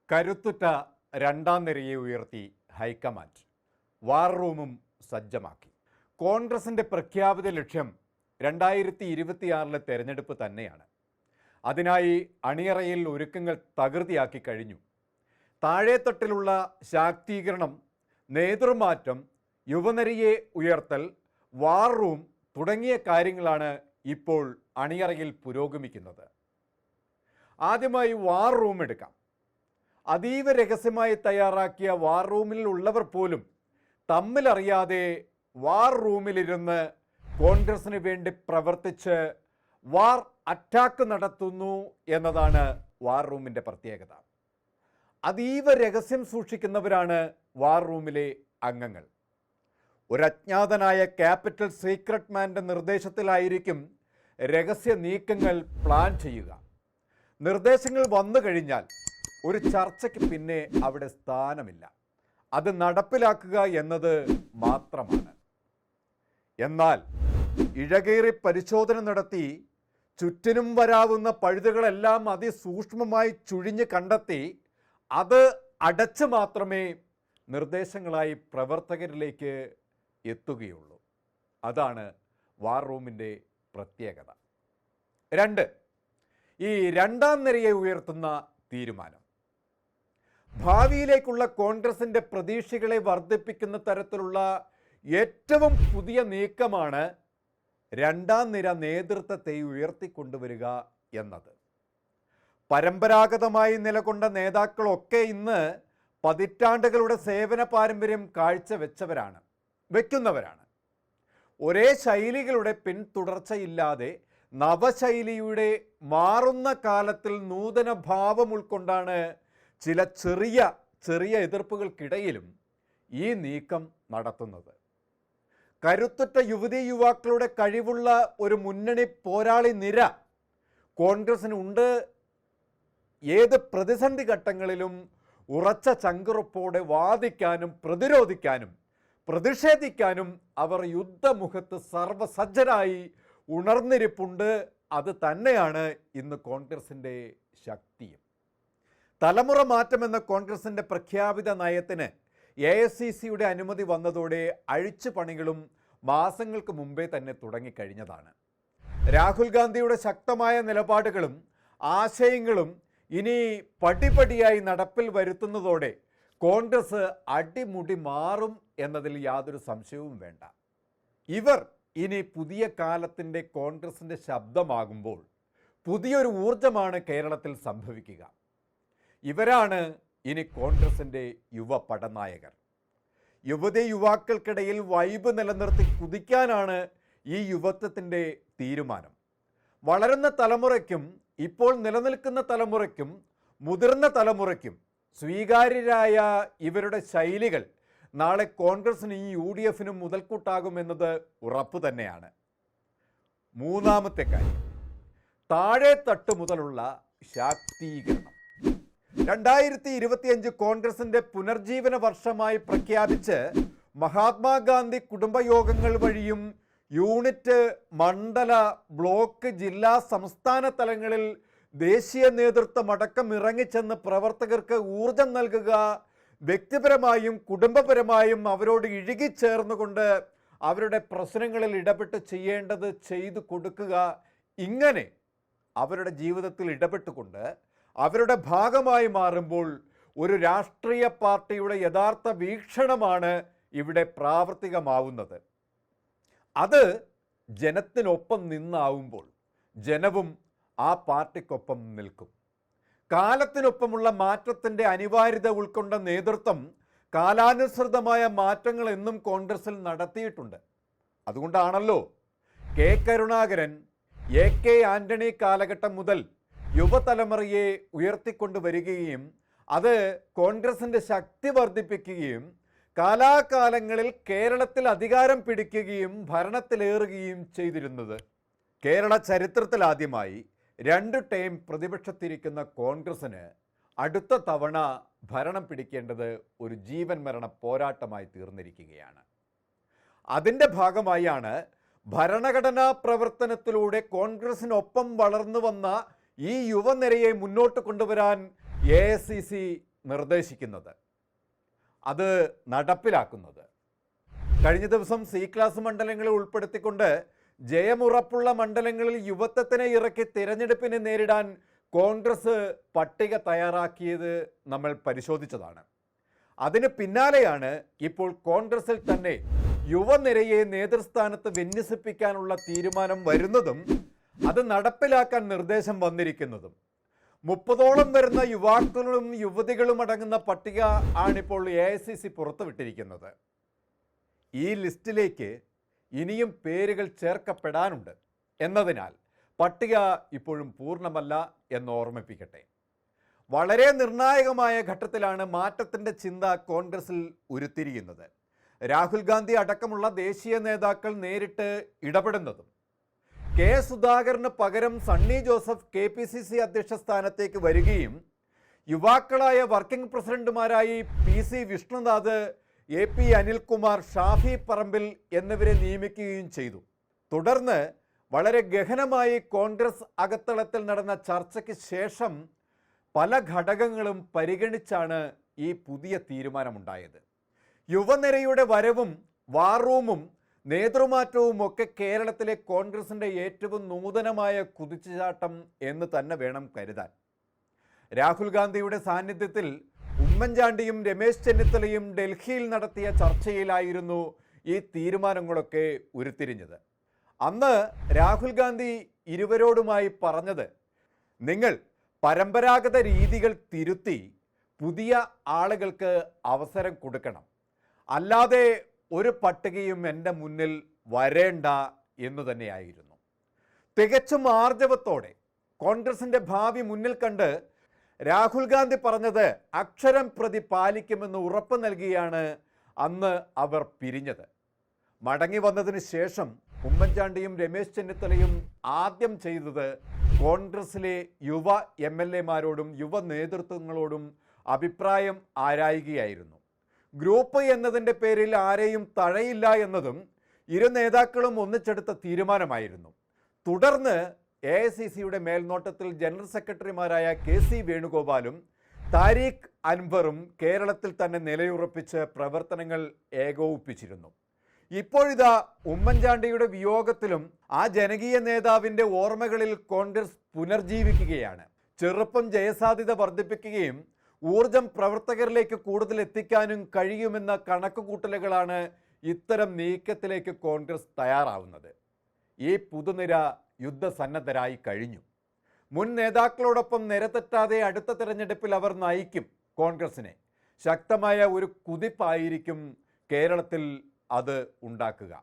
കരുത്തുറ്റ രണ്ടാം നിരയെ ഉയർത്തി ഹൈക്കമാൻഡ്. വാർ റൂമും സജ്ജമാക്കി. കോൺഗ്രസിൻ്റെ പ്രഖ്യാപിത ലക്ഷ്യം 2026 തെരഞ്ഞെടുപ്പ് തന്നെയാണ്. അതിനായി അണിയറയിൽ ഒരുക്കങ്ങൾ തകൃതിയാക്കി കഴിഞ്ഞു. താഴേത്തട്ടിലുള്ള ശാക്തീകരണം, നേതൃമാറ്റം, യുവനിരയെ ഉയർത്തൽ, വാർ റൂം തുടങ്ങിയ കാര്യങ്ങളാണ് ഇപ്പോൾ അണിയറയിൽ പുരോഗമിക്കുന്നത്. ആദ്യമായി വാർ റൂം എടുക്കാം. അതീവ രഹസ്യമായി തയ്യാറാക്കിയ വാർ റൂമിൽ ഉള്ളവർ പോലും തമ്മിലറിയാതെ വാർ റൂമിലിരുന്ന് കോൺഗ്രസിന് വേണ്ടി പ്രവർത്തിച്ച് വാർ അറ്റാക്ക് നടത്തുന്നു എന്നതാണ് വാർ റൂമിൻ്റെ പ്രത്യേകത. അതീവ രഹസ്യം സൂക്ഷിക്കുന്നവരാണ് വാർ റൂമിലെ അംഗങ്ങൾ. ഒരജ്ഞാതനായ ക്യാപിറ്റൽ സീക്രട്ട് മാൻ്റെ നിർദ്ദേശത്തിലായിരിക്കും രഹസ്യ നീക്കങ്ങൾ പ്ലാൻ ചെയ്യുക. നിർദ്ദേശങ്ങൾ വന്നു കഴിഞ്ഞാൽ ഒരു ചർച്ചയ്ക്ക് പിന്നെ അവിടെ സ്ഥാനമില്ല. അത് നടപ്പിലാക്കുക എന്നത് മാത്രമാണ്. എന്നാൽ ഇഴകേറി പരിശോധന നടത്തി ചുറ്റിനും വരാവുന്ന പഴുതുകളെല്ലാം അതിസൂക്ഷ്മമായി ചുഴിഞ്ഞ് കണ്ടെത്തി അത് അടച്ച് മാത്രമേ നിർദ്ദേശങ്ങളായി പ്രവർത്തകരിലേക്ക് എത്തുകയുള്ളൂ. അതാണ് വാർ റൂമിൻ്റെ പ്രത്യേകത. 2. ഈ രണ്ടാം നിരയെ ഉയർത്തുന്ന തീരുമാനം ഭാവിയിലേക്കുള്ള കോൺഗ്രസിൻ്റെ പ്രതീക്ഷകളെ വർദ്ധിപ്പിക്കുന്ന തരത്തിലുള്ള ഏറ്റവും പുതിയ നീക്കമാണ് രണ്ടാം നിര നേതൃത്വത്തെ ഉയർത്തിക്കൊണ്ടുവരിക എന്നത്. പരമ്പരാഗതമായി നിലകൊണ്ട നേതാക്കളൊക്കെ ഇന്ന് പതിറ്റാണ്ടുകളുടെ സേവന പാരമ്പര്യം വയ്ക്കുന്നവരാണ്. ഒരേ ശൈലികളുടെ പിന്തുടർച്ചയില്ലാതെ നവശൈലിയുടെ മാറുന്ന കാലത്തിൽ നൂതന ഭാവം ഉൾക്കൊണ്ടാണ് ചില ചെറിയ എതിർപ്പുകൾക്കിടയിലും ഈ നീക്കം നടത്തുന്നത്. കരുത്തുറ്റ യുവതീ യുവാക്കളുടെ കഴിവുള്ള ഒരു മുന്നണി പോരാളി നിര കോൺഗ്രസിനുണ്ട്. ഏത് പ്രതിസന്ധി ഘട്ടങ്ങളിലും ഉറച്ച ചങ്കുറപ്പോടെ വാദിക്കാനും പ്രതിരോധിക്കാനും പ്രതിഷേധിക്കാനും അവർ യുദ്ധമുഖത്ത് സർവസജ്ജരായി ഉണർന്നിരിപ്പുണ്ട്. അത് തന്നെയാണ് ഇന്ന് കോൺഗ്രസിൻ്റെ ശക്തിയും. തലമുറ മാറ്റമെന്ന കോൺഗ്രസിൻ്റെ പ്രഖ്യാപിത നയത്തിന് AICCയുടെ അനുമതി വന്നതോടെ അഴിച്ചുപണികളും മാസങ്ങൾക്ക് മുമ്പേ തന്നെ തുടങ്ങിക്കഴിഞ്ഞതാണ്. രാഹുൽ ഗാന്ധിയുടെ ശക്തമായ നിലപാടുകളും ആശയങ്ങളും ഇനി പടിപടിയായി നടപ്പിൽ വരുത്തുന്നതോടെ കോൺഗ്രസ് അടിമുടി മാറും എന്നതിൽ യാതൊരു സംശയവും വേണ്ട. ഇവർ ഇനി പുതിയ കാലത്തിൻ്റെ കോൺഗ്രസിൻ്റെ ശബ്ദമാകുമ്പോൾ പുതിയൊരു ഊർജമാണ് കേരളത്തിൽ സംഭവിക്കുക. ഇവരാണ് ഇനി കോൺഗ്രസിൻ്റെ യുവ പടനായകർ. യുവതീ യുവാക്കൾക്കിടയിൽ വൈബ് നിലനിർത്തി കുതിക്കാനാണ് ഈ യുവത്വത്തിൻ്റെ തീരുമാനം. വളരുന്ന തലമുറയ്ക്കും ഇപ്പോൾ നിലനിൽക്കുന്ന തലമുറയ്ക്കും മുതിർന്ന തലമുറയ്ക്കും സ്വീകാര്യരായ ഇവരുടെ ശൈലികൾ നാളെ കോൺഗ്രസിനും UDFനും മുതൽക്കൂട്ടാകുമെന്നത് ഉറപ്പു തന്നെയാണ്. മൂന്നാമത്തെ കാര്യം, താഴെ തട്ട് മുതലുള്ള ശാക്തീകരണം. 2025 കോൺഗ്രസിൻ്റെ പുനർജീവന വർഷമായി പ്രഖ്യാപിച്ച് മഹാത്മാഗാന്ധി കുടുംബയോഗങ്ങൾ വഴിയും യൂണിറ്റ്, മണ്ഡല, ബ്ലോക്ക്, ജില്ലാ, സംസ്ഥാന തലങ്ങളിൽ ദേശീയ നേതൃത്വമടക്കം ഇറങ്ങിച്ചെന്ന് പ്രവർത്തകർക്ക് ഊർജം നൽകുക, വ്യക്തിപരമായും കുടുംബപരമായും അവരോട് ഇഴുകിച്ചേർന്നുകൊണ്ട് അവരുടെ പ്രശ്നങ്ങളിൽ ഇടപെട്ട് ചെയ്യേണ്ടത് ചെയ്തു കൊടുക്കുക. ഇങ്ങനെ അവരുടെ ജീവിതത്തിൽ ഇടപെട്ടുകൊണ്ട് അവരുടെ ഭാഗമായി മാറുമ്പോൾ ഒരു രാഷ്ട്രീയ പാർട്ടിയുടെ യഥാർത്ഥ വീക്ഷണമാണ് ഇവിടെ പ്രാവർത്തികമാവുന്നത്. അത് ജനത്തിനൊപ്പം നിന്നാവുമ്പോൾ ജനവും ആ പാർട്ടിക്കൊപ്പം നിൽക്കും. കാലത്തിനൊപ്പമുള്ള മാറ്റത്തിൻ്റെ അനിവാര്യത ഉൾക്കൊണ്ട നേതൃത്വം കാലാനുസൃതമായ മാറ്റങ്ങൾ എന്നും കോൺഗ്രസിൽ നടത്തിയിട്ടുണ്ട്. അതുകൊണ്ടാണല്ലോ കെ കരുണാകരൻ, AK ആന്റണി കാലഘട്ടം മുതൽ യുവതലമുറയെ ഉയർത്തിക്കൊണ്ടുവരികയും അത് കോൺഗ്രസിൻ്റെ ശക്തി വർദ്ധിപ്പിക്കുകയും കാലാകാലങ്ങളിൽ കേരളത്തിൽ അധികാരം പിടിക്കുകയും ഭരണത്തിലേറുകയും ചെയ്തിരുന്നത്. കേരള ചരിത്രത്തിലാദ്യമായി 2 ടൈം പ്രതിപക്ഷത്തിരിക്കുന്ന കോൺഗ്രസിന് അടുത്ത തവണ ഭരണം പിടിക്കേണ്ടത് ഒരു ജീവൻ മരണ പോരാട്ടമായി തീർന്നിരിക്കുകയാണ്. അതിൻ്റെ ഭാഗമായാണ് ഭരണഘടനാ പ്രവർത്തനത്തിലൂടെ കോൺഗ്രസിനൊപ്പം വളർന്നു വന്ന ഈ യുവനിരയെ മുന്നോട്ട് കൊണ്ടുവരാൻ AICC നിർദ്ദേശിക്കുന്നത്, അത് നടപ്പിലാക്കുന്നത്. കഴിഞ്ഞ ദിവസം സി ക്ലാസ് മണ്ഡലങ്ങളെ ഉൾപ്പെടുത്തിക്കൊണ്ട് ജയമുറപ്പുള്ള മണ്ഡലങ്ങളിൽ യുവത്വത്തിനെ ഇറക്കി തിരഞ്ഞെടുപ്പിനെ നേരിടാൻ കോൺഗ്രസ് പട്ടിക തയ്യാറാക്കിയത് നമ്മൾ പരിശോധിച്ചതാണ്. അതിന് പിന്നാലെയാണ് ഇപ്പോൾ കോൺഗ്രസിൽ തന്നെ യുവനിരയെ നേതൃസ്ഥാനത്ത് വിന്യസിപ്പിക്കാനുള്ള തീരുമാനം വരുന്നതും അത് നടപ്പിലാക്കാൻ നിർദ്ദേശം വന്നിരിക്കുന്നതും. 30ഓളം വരുന്ന യുവാക്കളും യുവതികളും അടങ്ങുന്ന പട്ടിക ആണിപ്പോൾ AICC പുറത്തുവിട്ടിരിക്കുന്നത്. ഈ ലിസ്റ്റിലേക്ക് ഇനിയും പേരുകൾ ചേർക്കപ്പെടാനുണ്ട് എന്നതിനാൽ പട്ടിക ഇപ്പോഴും പൂർണ്ണമല്ല എന്ന് ഓർമ്മിപ്പിക്കട്ടെ. വളരെ നിർണായകമായ ഘട്ടത്തിലാണ് മാറ്റത്തിൻ്റെ ചിന്ത കോൺഗ്രസിൽ ഉരുത്തിരിയുന്നത്. രാഹുൽ ഗാന്ധി അടക്കമുള്ള ദേശീയ നേതാക്കൾ നേരിട്ട് ഇടപെടുന്നതും കെ സുധാകരന് പകരം സണ്ണി ജോസഫ് KPCC അധ്യക്ഷ സ്ഥാനത്തേക്ക് വരികയും യുവാക്കളായ വർക്കിംഗ് പ്രസിഡന്റുമാരായി PC വിഷ്ണുനാഥ്, AP അനിൽകുമാർ, ഷാഫി പറമ്പിൽ എന്നിവരെ നിയമിക്കുകയും ചെയ്തു. തുടർന്ന് വളരെ ഗഹനമായി കോൺഗ്രസ് അകത്തളത്തിൽ നടന്ന ചർച്ചയ്ക്ക് ശേഷം പല ഘടകങ്ങളും പരിഗണിച്ചാണ് ഈ പുതിയ തീരുമാനമുണ്ടായത്. യുവനിരയുടെ വരവും വാർ റൂമും നേതൃമാറ്റവും ഒക്കെ കേരളത്തിലെ കോൺഗ്രസിൻ്റെ ഏറ്റവും നൂതനമായ കുതിച്ചുചാട്ടം എന്ന് തന്നെ വേണം കരുതാൻ. രാഹുൽ ഗാന്ധിയുടെ സാന്നിധ്യത്തിൽ ഉമ്മൻചാണ്ടിയും രമേശ് ചെന്നിത്തലയും ഡൽഹിയിൽ നടത്തിയ ചർച്ചയിലായിരുന്നു ഈ തീരുമാനങ്ങളൊക്കെ ഉരുത്തിരിഞ്ഞത്. അന്ന് രാഹുൽ ഗാന്ധി ഇരുവരോടുമായി പറഞ്ഞത്, നിങ്ങൾ പരമ്പരാഗത രീതികൾ തിരുത്തി പുതിയ ആളുകൾക്ക് അവസരം കൊടുക്കണം, അല്ലാതെ ഒരു പട്ടികയും എൻ്റെ മുന്നിൽ വരേണ്ട എന്നു തന്നെയായിരുന്നു. തികച്ചും ആർജവത്തോടെ കോൺഗ്രസിൻ്റെ ഭാവി മുന്നിൽ കണ്ട് രാഹുൽ ഗാന്ധി പറഞ്ഞത് അക്ഷരം പ്രതി പാലിക്കുമെന്ന് ഉറപ്പ് നൽകിയാണ് അന്ന് അവർ പിരിഞ്ഞത്. മടങ്ങി വന്നതിന് ശേഷം ഉമ്മൻചാണ്ടിയും രമേശ് ചെന്നിത്തലയും ആദ്യം ചെയ്തത് കോൺഗ്രസിലെ യുവ MLAമാരോടും യുവ നേതൃത്വങ്ങളോടും അഭിപ്രായം ആരായുകയായിരുന്നു. ഗ്രൂപ്പ് എന്നതിൻ്റെ പേരിൽ ആരെയും തഴയില്ല എന്നതും ഇരു നേതാക്കളും ഒന്നിച്ചെടുത്ത തീരുമാനമായിരുന്നു. തുടർന്ന് AICCയുടെ മേൽനോട്ടത്തിൽ ജനറൽ സെക്രട്ടറിമാരായ KC വേണുഗോപാലും താരിഖ് അൻവറും കേരളത്തിൽ തന്നെ നിലയുറപ്പിച്ച് പ്രവർത്തനങ്ങൾ ഏകോപിപ്പിച്ചിരുന്നു. ഇപ്പോഴിതാ ഉമ്മൻചാണ്ടിയുടെ വിയോഗത്തിലും ആ ജനകീയ നേതാവിൻ്റെ ഓർമ്മകളിൽ കോൺഗ്രസ് പുനർജീവിക്കുകയാണ്. ചെറുപ്പം ജയസാധ്യത വർദ്ധിപ്പിക്കുകയും ഊർജം പ്രവർത്തകരിലേക്ക് കൂടുതൽ എത്തിക്കാനും കഴിയുമെന്ന കണക്കുകൂട്ടലുകളാണ് ഇത്തരം നീക്കത്തിലേക്ക് കോൺഗ്രസ് തയ്യാറാവുന്നത്. ഈ പുതുനിര യുദ്ധസന്നദ്ധരായി കഴിഞ്ഞു. മുൻ നേതാക്കളോടൊപ്പം നിരതെറ്റാതെ അടുത്ത തെരഞ്ഞെടുപ്പിൽ അവർ നയിക്കും കോൺഗ്രസിനെ. ശക്തമായ ഒരു കുതിപ്പായിരിക്കും കേരളത്തിൽ അത് ഉണ്ടാക്കുക.